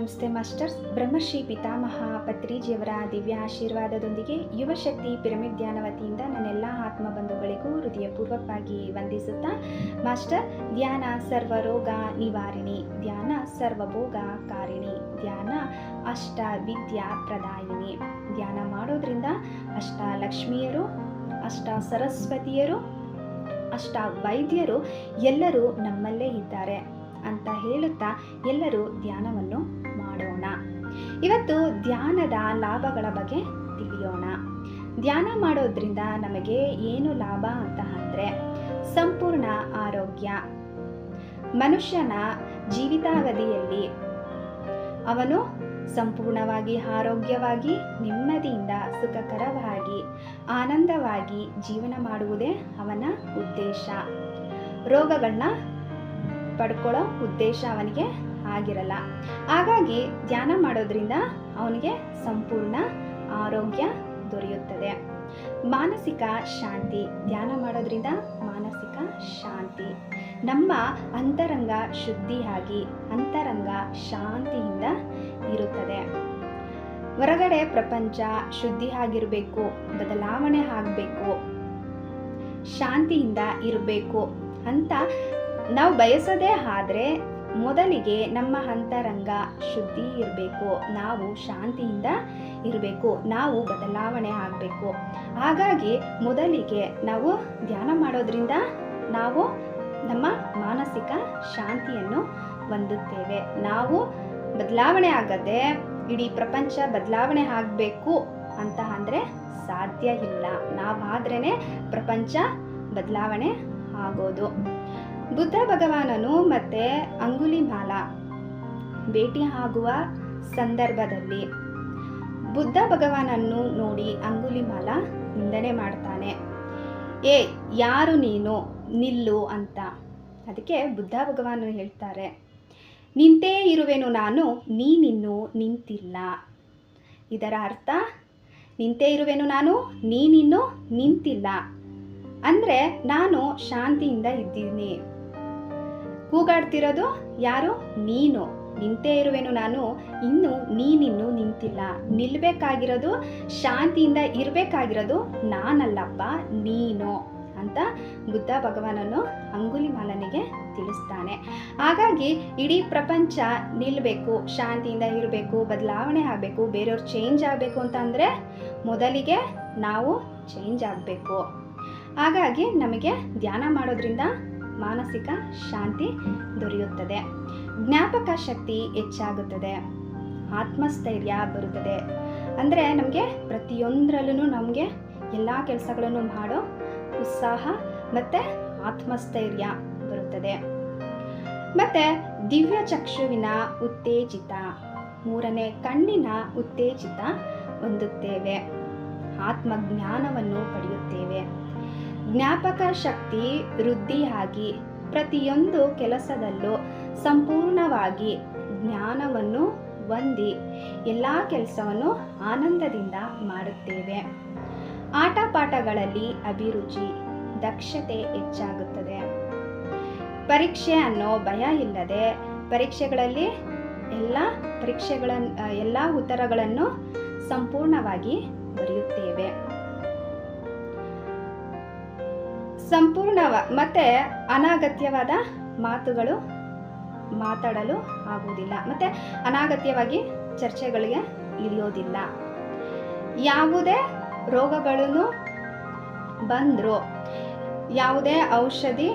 ನಮಸ್ತೆ ಮಾಸ್ಟರ್ಸ್. ಬ್ರಹ್ಮಶ್ರೀ ಪಿತಾಮಹ ಪತ್ರಿಜಿಯವರ ದಿವ್ಯ ಆಶೀರ್ವಾದದೊಂದಿಗೆ ಯುವಶಕ್ತಿ ಪಿರಮಿಡ್ ಧ್ಯಾನ ವತಿಯಿಂದ ನನ್ನೆಲ್ಲ ಆತ್ಮ ಬಂಧುಗಳಿಗೂ ಹೃದಯಪೂರ್ವಕವಾಗಿ ವಂದಿಸುತ್ತಾ, ಮಾಸ್ಟರ್, ಧ್ಯಾನ ಸರ್ವರೋಗ ನಿವಾರಿಣಿ, ಧ್ಯಾನ ಸರ್ವಭೋಗ ಕಾರಿಣಿ, ಧ್ಯಾನ ಅಷ್ಟ ವಿದ್ಯಾ ಪ್ರದಾಯಿನಿ. ಧ್ಯಾನ ಮಾಡೋದ್ರಿಂದ ಅಷ್ಟ ಲಕ್ಷ್ಮಿಯರು, ಅಷ್ಟ ಸರಸ್ವತಿಯರು, ಅಷ್ಟ ವೈದ್ಯರು ಎಲ್ಲರೂ ನಮ್ಮಲ್ಲೇ ಇದ್ದಾರೆ ಅಂತ ಹೇಳುತ್ತಾ ಎಲ್ಲರೂ ಧ್ಯಾನವನ್ನು ಮಾಡೋಣ. ಇವತ್ತು ಧ್ಯಾನದ ಲಾಭಗಳ ಬಗ್ಗೆ ತಿಳಿಯೋಣ. ಧ್ಯಾನ ಮಾಡೋದ್ರಿಂದ ನಮಗೆ ಏನು ಲಾಭ ಅಂತ ಅಂದರೆ, ಸಂಪೂರ್ಣ ಆರೋಗ್ಯ. ಮನುಷ್ಯನ ಜೀವಿತಾವಧಿಯಲ್ಲಿ ಅವನು ಸಂಪೂರ್ಣವಾಗಿ ಆರೋಗ್ಯವಾಗಿ ನೆಮ್ಮದಿಯಿಂದ ಸುಖಕರವಾಗಿ ಆನಂದವಾಗಿ ಜೀವನ ಮಾಡುವುದೇ ಅವನ ಉದ್ದೇಶ. ರೋಗಗಳನ್ನ ಪಡ್ಕೊಳ್ಳೋ ಉದ್ದೇಶ ಅವನಿಗೆ ಆಗಿರಲ್ಲ. ಹಾಗಾಗಿ ಧ್ಯಾನ ಮಾಡೋದ್ರಿಂದ ಅವನಿಗೆ ಸಂಪೂರ್ಣ ಆರೋಗ್ಯ ದೊರೆಯುತ್ತದೆ. ಮಾನಸಿಕ ಶಾಂತಿ. ಧ್ಯಾನ ಮಾಡೋದ್ರಿಂದ ಮಾನಸಿಕ ಶಾಂತಿ. ನಮ್ಮ ಅಂತರಂಗ ಶುದ್ಧಿಯಾಗಿ ಅಂತರಂಗ ಶಾಂತಿಯಿಂದ ಇರುತ್ತದೆ. ಹೊರಗಡೆ ಪ್ರಪಂಚ ಶುದ್ಧಿ ಆಗಿರಬೇಕು, ಬದಲಾವಣೆ ಆಗಬೇಕು, ಶಾಂತಿಯಿಂದ ಇರಬೇಕು ಅಂತ ನಾವು ಬಯಸೋದೇ ಆದರೆ ಮೊದಲಿಗೆ ನಮ್ಮ ಅಂತರಂಗ ಶುದ್ಧಿ ಇರಬೇಕು, ನಾವು ಶಾಂತಿಯಿಂದ ಇರಬೇಕು, ನಾವು ಬದಲಾವಣೆ ಆಗಬೇಕು. ಹಾಗಾಗಿ ಮೊದಲಿಗೆ ನಾವು ಧ್ಯಾನ ಮಾಡೋದ್ರಿಂದ ನಾವು ನಮ್ಮ ಮಾನಸಿಕ ಶಾಂತಿಯನ್ನು ಹೊಂದುತ್ತೇವೆ. ನಾವು ಬದಲಾವಣೆ ಆಗದೆ ಇಡೀ ಪ್ರಪಂಚ ಬದಲಾವಣೆ ಆಗಬೇಕು ಅಂತ ಅಂದರೆ ಸಾಧ್ಯ ಇಲ್ಲ. ನಾವಾದ್ರೇ ಪ್ರಪಂಚ ಬದಲಾವಣೆ ಆಗೋದು. ಬುದ್ಧ ಭಗವಾನನು ಮತ್ತು ಅಂಗುಲಿಮಾಲ ಭೇಟಿ ಆಗುವ ಸಂದರ್ಭದಲ್ಲಿ ಬುದ್ಧ ಭಗವಾನನ್ನು ನೋಡಿ ಅಂಗುಲಿಮಾಲ ನಿಂದನೆ ಮಾಡ್ತಾನೆ. ಯಾರು ನೀನು, ನಿಲ್ಲು ಅಂತ. ಅದಕ್ಕೆ ಬುದ್ಧ ಭಗವಾನನು ಹೇಳ್ತಾರೆ, ನಿಂತೇ ಇರುವೆನು ನಾನು, ನೀನಿನ್ನೂ ನಿಂತಿಲ್ಲ. ಇದರ ಅರ್ಥ, ನಿಂತೇ ಇರುವೆನು ನಾನು, ನೀನಿನ್ನೂ ನಿಂತಿಲ್ಲ ಅಂದರೆ ನಾನು ಶಾಂತಿಯಿಂದ ಇದ್ದೀನಿ. ಕೂಗಾಡ್ತಿರೋದು ಯಾರು? ನೀನು. ನಿಂತೇ ಇರುವೆನು ನಾನು, ನೀನಿನ್ನೂ ನಿಂತಿಲ್ಲ. ನಿಲ್ಲಬೇಕಾಗಿರೋದು, ಶಾಂತಿಯಿಂದ ಇರಬೇಕಾಗಿರೋದು ನಾನಲ್ಲಪ್ಪ, ನೀನು ಅಂತ ಬುದ್ಧ ಭಗವಾನನು ಅಂಗುಲಿಮಾಲನಿಗೆ ತಿಳಿಸ್ತಾನೆ. ಹಾಗಾಗಿ ಇಡೀ ಪ್ರಪಂಚ ನಿಲ್ಲಬೇಕು, ಶಾಂತಿಯಿಂದ ಇರಬೇಕು, ಬದಲಾವಣೆ ಆಗಬೇಕು, ಬೇರೆಯವ್ರು ಚೇಂಜ್ ಆಗಬೇಕು ಅಂತ ಅಂದರೆ ಮೊದಲಿಗೆ ನಾವು ಚೇಂಜ್ ಆಗಬೇಕು. ಹಾಗಾಗಿ ನಮಗೆ ಧ್ಯಾನ ಮಾಡೋದ್ರಿಂದ ಮಾನಸಿಕ ಶಾಂತಿ ದೊರೆಯುತ್ತದೆ, ಜ್ಞಾಪಕ ಶಕ್ತಿ ಹೆಚ್ಚಾಗುತ್ತದೆ, ಆತ್ಮಸ್ಥೈರ್ಯ ಬರುತ್ತದೆ. ಅಂದರೆ ನಮಗೆ ಪ್ರತಿಯೊಂದರಲ್ಲೂ ನಮಗೆ ಎಲ್ಲ ಕೆಲಸಗಳನ್ನು ಮಾಡೋ ಉತ್ಸಾಹ ಮತ್ತು ಆತ್ಮಸ್ಥೈರ್ಯ ಬರುತ್ತದೆ. ಮತ್ತು ದಿವ್ಯ ಚಕ್ಷುವಿನ ಉತ್ತೇಜಿತ, ಮೂರನೇ ಕಣ್ಣಿನ ಉತ್ತೇಜಿತ ಹೊಂದುತ್ತೇವೆ, ಆತ್ಮಜ್ಞಾನವನ್ನು ಪಡೆಯುತ್ತೇವೆ. ಜ್ಞಾಪಕ ಶಕ್ತಿ ವೃದ್ಧಿಯಾಗಿ ಪ್ರತಿಯೊಂದು ಕೆಲಸದಲ್ಲೂ ಸಂಪೂರ್ಣವಾಗಿ ಜ್ಞಾನವನ್ನು ಹೊಂದಿ ಎಲ್ಲ ಕೆಲಸವನ್ನು ಆನಂದದಿಂದ ಮಾಡುತ್ತೇವೆ. ಆಟ ಪಾಠಗಳಲ್ಲಿ ಅಭಿರುಚಿ, ದಕ್ಷತೆ ಹೆಚ್ಚಾಗುತ್ತದೆ. ಪರೀಕ್ಷೆ ಅನ್ನೋ ಭಯ ಇಲ್ಲದೆ ಪರೀಕ್ಷೆಗಳಲ್ಲಿ ಎಲ್ಲ ಉತ್ತರಗಳನ್ನು ಸಂಪೂರ್ಣವಾಗಿ ಬರೆಯುತ್ತೇವೆ. ಮತ್ತೆ ಅನಗತ್ಯವಾದ ಮಾತುಗಳು ಮಾತಾಡಲು ಆಗುವುದಿಲ್ಲ, ಮತ್ತೆ ಅನಗತ್ಯವಾಗಿ ಚರ್ಚೆಗಳಿಗೆ ಇಳಿಯೋದಿಲ್ಲ. ಯಾವುದೇ ರೋಗಗಳನ್ನು ಬಂದರೂ ಯಾವುದೇ ಔಷಧಿ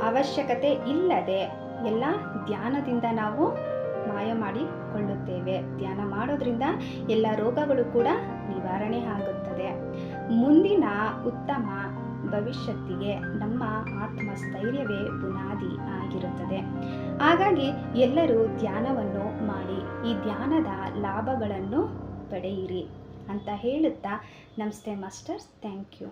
ಅವಶ್ಯಕತೆ ಇಲ್ಲದೆ ಎಲ್ಲ ಧ್ಯಾನದಿಂದ ನಾವು ಮಾಯ ಮಾಡಿಕೊಳ್ಳುತ್ತೇವೆ. ಧ್ಯಾನ ಮಾಡೋದ್ರಿಂದ ಎಲ್ಲ ರೋಗಗಳು ಕೂಡ ನಿವಾರಣೆ ಆಗುತ್ತದೆ. ಮುಂದಿನ ಉತ್ತಮ ಭವಿಷ್ಯತ್ತಿಗೆ ನಮ್ಮ ಆತ್ಮಸ್ಥೈರ್ಯವೇ ಬುನಾದಿ ಆಗಿರುತ್ತದೆ. ಹಾಗಾಗಿ ಎಲ್ಲರೂ ಧ್ಯಾನವನ್ನು ಮಾಡಿ ಈ ಧ್ಯಾನದ ಲಾಭಗಳನ್ನು ಪಡೆಯಿರಿ ಅಂತ ಹೇಳುತ್ತಾ, ನಮಸ್ತೆ ಮಾಸ್ಟರ್ಸ್. Thank you.